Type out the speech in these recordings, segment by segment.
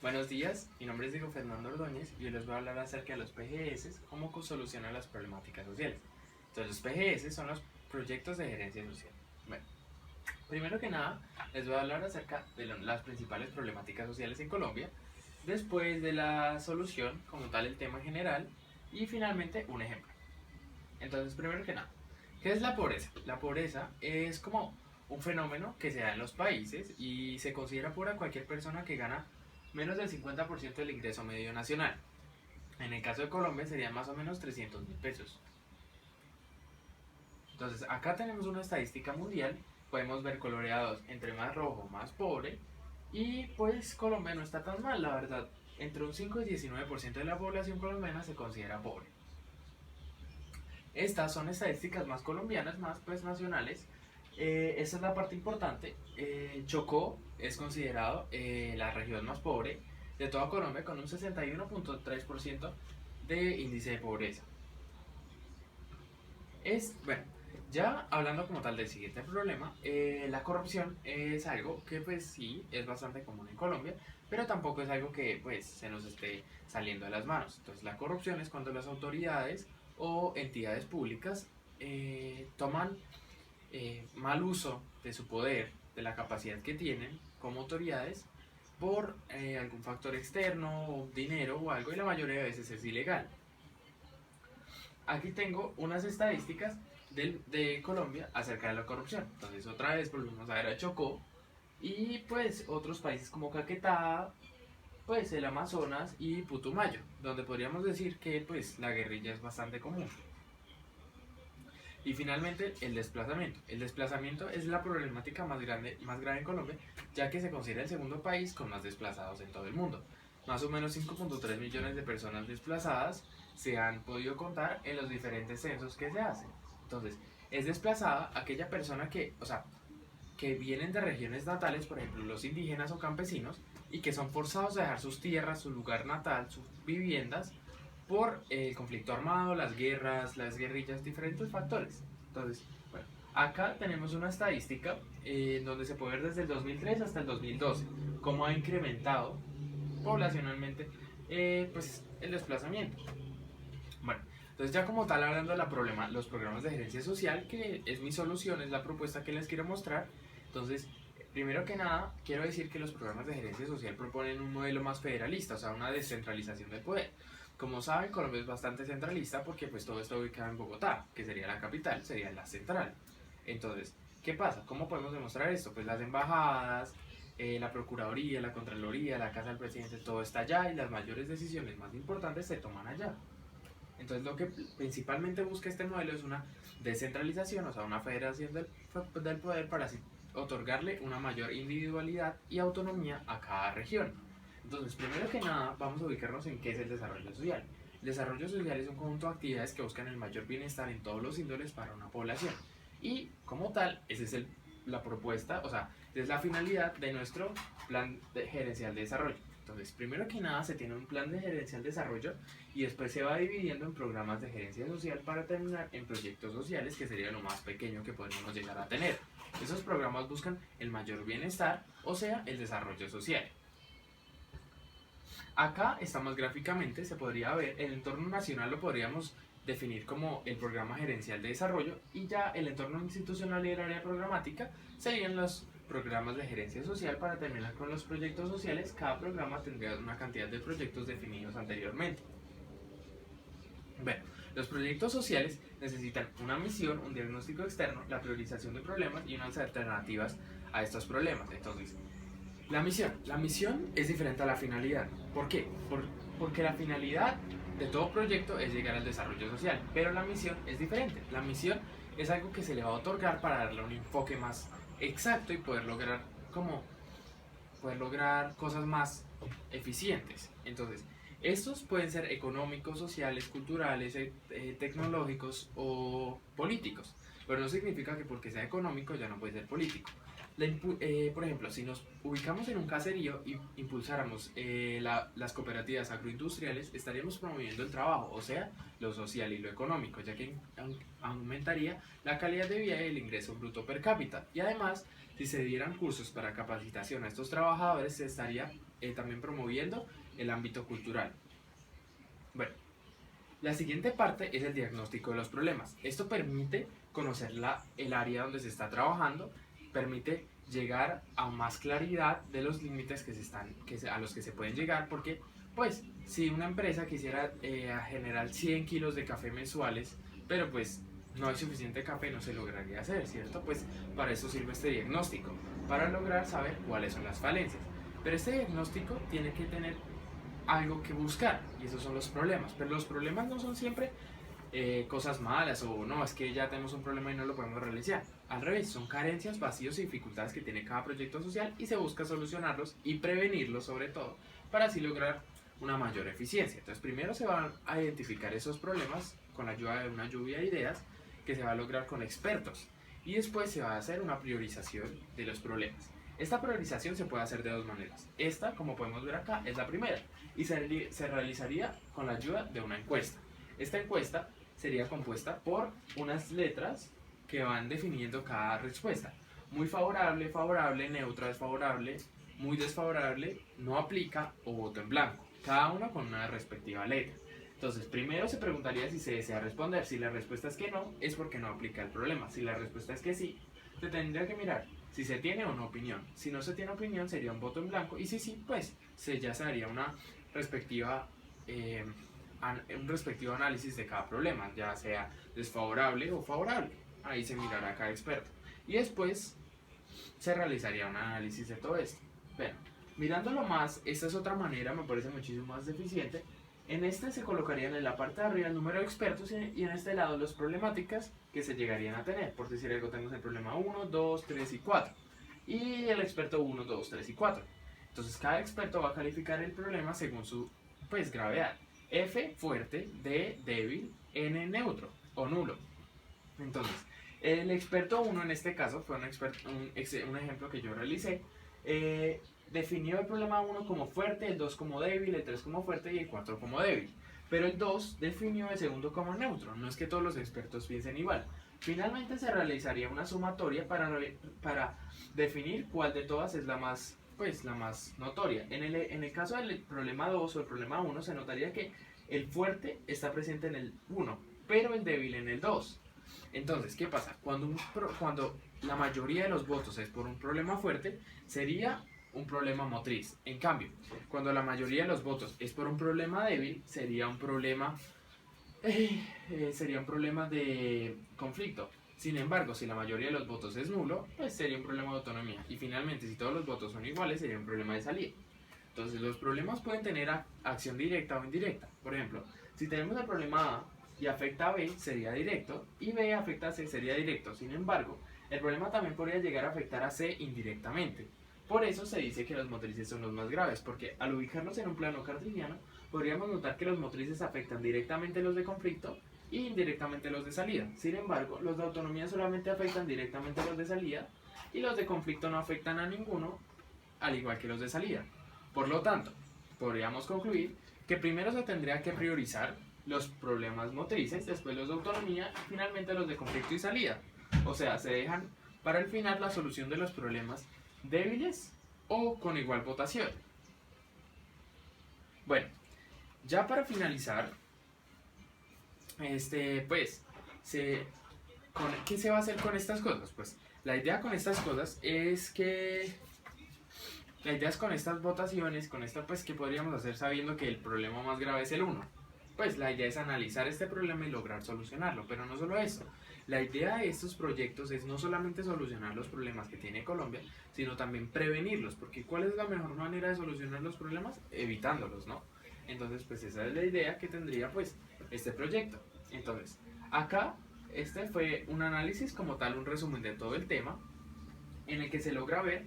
Buenos días, mi nombre es Diego Fernando Ordóñez y hoy les voy a hablar acerca de los PGS, cómo solucionan las problemáticas sociales. Entonces, los PGS son los proyectos de gerencia social. Bueno, primero que nada, les voy a hablar acerca de las principales problemáticas sociales en Colombia, después de la solución, como tal, el tema general, y finalmente un ejemplo. Entonces, primero que nada, ¿qué es la pobreza? La pobreza es como un fenómeno que se da en los países y se considera pobre a cualquier persona que gana menos del 50% del ingreso medio nacional. En el caso de Colombia serían más o menos 300.000 pesos. Entonces, acá tenemos una estadística mundial, podemos ver coloreados entre más rojo, más pobre, y pues Colombia no está tan mal, la verdad. Entre un 5 y 19% de la población colombiana se considera pobre. Estas son estadísticas más colombianas, más pues nacionales. Esa es la parte importante. Chocó es considerado la región más pobre de toda Colombia con un 61.3% de índice de pobreza. Bueno, ya hablando como tal del siguiente problema, la corrupción es algo que pues sí es bastante común en Colombia, pero tampoco es algo que pues se nos esté saliendo de las manos. Entonces la corrupción es cuando las autoridades o entidades públicas toman mal uso de su poder, de la capacidad que tienen como autoridades por algún factor externo, o dinero o algo, y la mayoría de veces es ilegal. Aquí tengo unas estadísticas de Colombia acerca de la corrupción. Entonces otra vez volvemos a ver a Chocó y pues otros países como Caquetá, pues el Amazonas y Putumayo, donde podríamos decir que pues la guerrilla es bastante común. Y finalmente, el desplazamiento. El desplazamiento es la problemática más grave en Colombia, ya que se considera el segundo país con más desplazados en todo el mundo. Más o menos 5.3 millones de personas desplazadas se han podido contar en los diferentes censos que se hacen. Entonces, es desplazada aquella persona que vienen de regiones natales, por ejemplo, los indígenas o campesinos, y que son forzados a dejar sus tierras, su lugar natal, sus viviendas, por el conflicto armado, las guerras, las guerrillas, diferentes factores. Entonces, bueno, acá tenemos una estadística donde se puede ver desde el 2003 hasta el 2012 cómo ha incrementado poblacionalmente pues el desplazamiento. Bueno, entonces ya como tal hablando de los programas de gerencia social, que es mi solución, es la propuesta que les quiero mostrar. Entonces, primero que nada, quiero decir que los programas de gerencia social proponen un modelo más federalista, o sea, una descentralización del poder. Como saben, Colombia es bastante centralista porque pues todo está ubicado en Bogotá, que sería la capital, sería la central. Entonces, ¿qué pasa? ¿Cómo podemos demostrar esto? Pues las embajadas, la Procuraduría, la Contraloría, la Casa del Presidente, todo está allá y las mayores decisiones más importantes se toman allá. Entonces lo que principalmente busca este modelo es una descentralización, o sea, una federación del poder para así otorgarle una mayor individualidad y autonomía a cada región. Entonces, primero que nada, vamos a ubicarnos en qué es el desarrollo social. El desarrollo social es un conjunto de actividades que buscan el mayor bienestar en todos los índoles para una población. Y como tal, esa es la propuesta, o sea, esa es la finalidad de nuestro plan gerencial de desarrollo. Entonces, primero que nada, se tiene un plan de gerencial de desarrollo y después se va dividiendo en programas de gerencia social para terminar en proyectos sociales, que sería lo más pequeño que podríamos llegar a tener. Esos programas buscan el mayor bienestar, o sea, el desarrollo social. Acá estamos gráficamente, se podría ver, el entorno nacional lo podríamos definir como el programa gerencial de desarrollo y ya el entorno institucional y el área programática serían los programas de gerencia social. Para terminar con los proyectos sociales, cada programa tendría una cantidad de proyectos definidos anteriormente. Bueno, los proyectos sociales necesitan una misión, un diagnóstico externo, la priorización de problemas y unas alternativas a estos problemas. Entonces, la misión es diferente a la finalidad. ¿Por qué? Porque la finalidad de todo proyecto es llegar al desarrollo social, pero la misión es diferente. La misión es algo que se le va a otorgar para darle un enfoque más exacto y poder lograr cosas más eficientes. Entonces, estos pueden ser económicos, sociales, culturales, tecnológicos o políticos. Pero no significa que porque sea económico ya no puede ser político. Por ejemplo, si nos ubicamos en un caserío y impulsáramos las cooperativas agroindustriales, estaríamos promoviendo el trabajo, o sea, lo social y lo económico, ya que aumentaría la calidad de vida y el ingreso bruto per cápita. Y además, si se dieran cursos para capacitación a estos trabajadores, se estaría también promoviendo el ámbito cultural. Bueno, la siguiente parte es el diagnóstico de los problemas. Esto permite conocer el área donde se está trabajando, permite llegar a más claridad de los límites a los que se pueden llegar, porque pues si una empresa quisiera generar 100 kilos de café mensuales, pero pues no hay suficiente café, no se lograría hacer, ¿cierto? Pues para eso sirve este diagnóstico, para lograr saber cuáles son las falencias. Pero este diagnóstico tiene que tener algo que buscar, y esos son los problemas. Pero los problemas no son siempre cosas malas o no, es que ya tenemos un problema y no lo podemos realizar. Al revés, son carencias, vacíos y dificultades que tiene cada proyecto social y se busca solucionarlos y prevenirlos sobre todo para así lograr una mayor eficiencia. Entonces primero se van a identificar esos problemas con la ayuda de una lluvia de ideas que se va a lograr con expertos y después se va a hacer una priorización de los problemas. Esta priorización se puede hacer de dos maneras. Esta, como podemos ver acá, es la primera y se realizaría con la ayuda de una encuesta. Esta encuesta sería compuesta por unas letras que van definiendo cada respuesta. Muy favorable, favorable, neutra, desfavorable, muy desfavorable, no aplica o voto en blanco. Cada una con una respectiva letra. Entonces, primero se preguntaría si se desea responder. Si la respuesta es que no, es porque no aplica el problema. Si la respuesta es que sí, se tendría que mirar si se tiene o no opinión. Si no se tiene opinión, sería un voto en blanco. Y si sí, pues ya se haría una respectiva un respectivo análisis de cada problema, ya sea desfavorable o favorable. Ahí se mirará cada experto. Y después se realizaría un análisis de todo esto. Bueno, mirándolo más, esta es otra manera, me parece muchísimo más eficiente. En este se colocarían en la parte de arriba el número de expertos y en este lado las problemáticas que se llegarían a tener. Por decir algo, tenemos el problema 1, 2, 3 y 4. Y el experto 1, 2, 3 y 4. Entonces cada experto va a calificar el problema según su gravedad. F fuerte, D débil, N neutro o nulo. Entonces, el experto 1 en este caso fue un ejemplo que yo realicé. Definió el problema 1 como fuerte, el 2 como débil, el 3 como fuerte y el 4 como débil. Pero el 2 definió el segundo como neutro. No es que todos los expertos piensen igual. Finalmente se realizaría una sumatoria para definir cuál de todas es la más notoria. En el caso del problema 2 o el problema 1 se notaría que el fuerte está presente en el 1, pero el débil en el 2. Entonces, ¿qué pasa? Cuando la mayoría de los votos es por un problema fuerte, sería un problema motriz. En cambio, cuando la mayoría de los votos es por un problema débil, sería un problema de conflicto. Sin embargo, si la mayoría de los votos es nulo, pues sería un problema de autonomía. Y finalmente, si todos los votos son iguales, sería un problema de salida. Entonces, los problemas pueden tener acción directa o indirecta. Por ejemplo, si tenemos el problema A y afecta a B, sería directo, y B afecta a C, sería directo. Sin embargo, el problema también podría llegar a afectar a C indirectamente. Por eso se dice que los motrices son los más graves, porque al ubicarlos en un plano cartesiano, podríamos notar que los motrices afectan directamente los de conflicto y indirectamente los de salida. Sin embargo, los de autonomía solamente afectan directamente los de salida y los de conflicto no afectan a ninguno, al igual que los de salida. Por lo tanto, podríamos concluir que primero se tendría que priorizar los problemas motrices, después los de autonomía y finalmente los de conflicto y salida. O sea, se dejan para el final la solución de los problemas débiles o con igual votación. Bueno, ya para finalizar, ¿qué se va a hacer con estas cosas? Pues la idea con estas cosas es que la idea es con estas votaciones, ¿qué podríamos hacer sabiendo que el problema más grave es el 1? Pues la idea es analizar este problema y lograr solucionarlo, pero no solo eso. La idea de estos proyectos es no solamente solucionar los problemas que tiene Colombia, sino también prevenirlos, porque ¿cuál es la mejor manera de solucionar los problemas? Evitándolos, ¿no? Entonces, pues esa es la idea que tendría pues este proyecto. Entonces, acá este fue un análisis como tal, un resumen de todo el tema, en el que se logra ver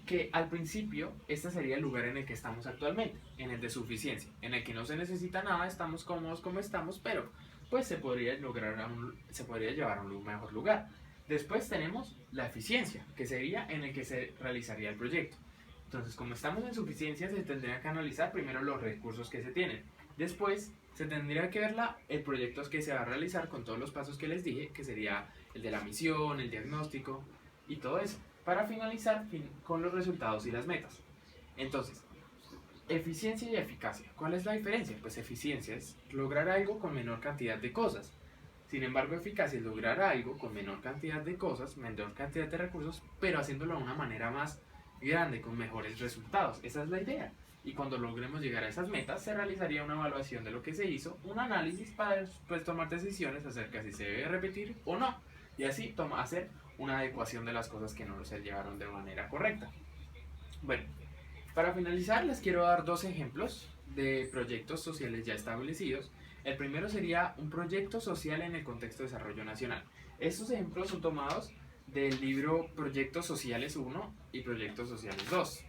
que al principio este sería el lugar en el que estamos actualmente, en el de suficiencia, en el que no se necesita nada, estamos cómodos como estamos, pero pues se podría llevar a un mejor lugar. Después tenemos la eficiencia, que sería en el que se realizaría el proyecto. Entonces, como estamos en suficiencia, se tendría que analizar primero los recursos que se tienen. Después, se tendría que ver el proyecto que se va a realizar con todos los pasos que les dije, que sería el de la misión, el diagnóstico y todo eso, para finalizar con los resultados y las metas. Entonces, eficiencia y eficacia. ¿Cuál es la diferencia? Pues eficiencia es lograr algo con menor cantidad de cosas. Sin embargo, eficacia es lograr algo con menor cantidad de cosas, menor cantidad de recursos, pero haciéndolo de una manera más grande, con mejores resultados. Esa es la idea. Y cuando logremos llegar a esas metas, se realizaría una evaluación de lo que se hizo, un análisis para después tomar decisiones acerca de si se debe repetir o no. Y así hacer una adecuación de las cosas que no se llevaron de manera correcta. Bueno, para finalizar, les quiero dar dos ejemplos de proyectos sociales ya establecidos. El primero sería un proyecto social en el contexto de desarrollo nacional. Estos ejemplos son tomados del libro Proyectos Sociales 1 y Proyectos Sociales 2.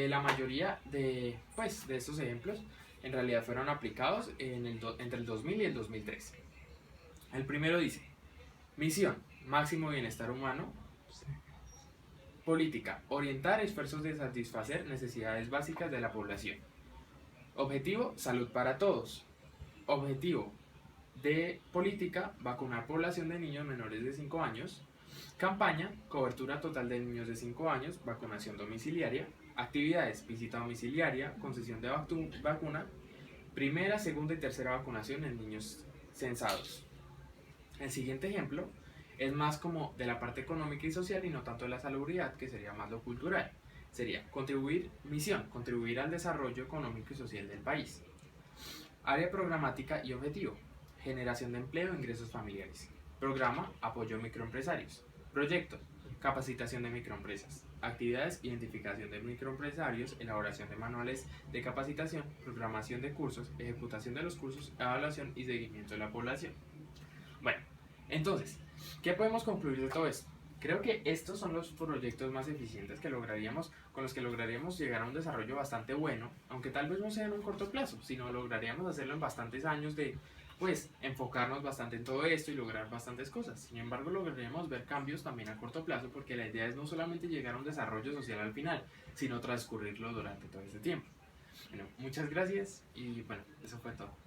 La mayoría de estos ejemplos en realidad fueron aplicados entre el 2000 y el 2003. El primero dice, misión, máximo bienestar humano. Política, orientar esfuerzos de satisfacer necesidades básicas de la población. Objetivo, salud para todos. Objetivo de política, vacunar población de niños menores de 5 años. Campaña, cobertura total de niños de 5 años, vacunación domiciliaria. Actividades, visita domiciliaria, concesión de vacuna. Primera, segunda y tercera vacunación en niños censados. El siguiente ejemplo es más como de la parte económica y social y no tanto de la salubridad, que sería más lo cultural. Sería misión, contribuir al desarrollo económico y social del país. Área programática y objetivo, generación de empleo e ingresos familiares. Programa, apoyo a microempresarios. Proyecto, capacitación de microempresas. Actividades, identificación de microempresarios, elaboración de manuales de capacitación, programación de cursos, ejecutación de los cursos, evaluación y seguimiento de la población. Bueno, entonces, ¿qué podemos concluir de todo esto? Creo que estos son los proyectos más eficientes que con los que lograríamos llegar a un desarrollo bastante bueno, aunque tal vez no sea en un corto plazo, sino lograríamos hacerlo en bastantes años de, enfocarnos bastante en todo esto y lograr bastantes cosas. Sin embargo, lograríamos ver cambios también a corto plazo, porque la idea es no solamente llegar a un desarrollo social al final, sino transcurrirlo durante todo este tiempo. Bueno, muchas gracias y bueno, eso fue todo.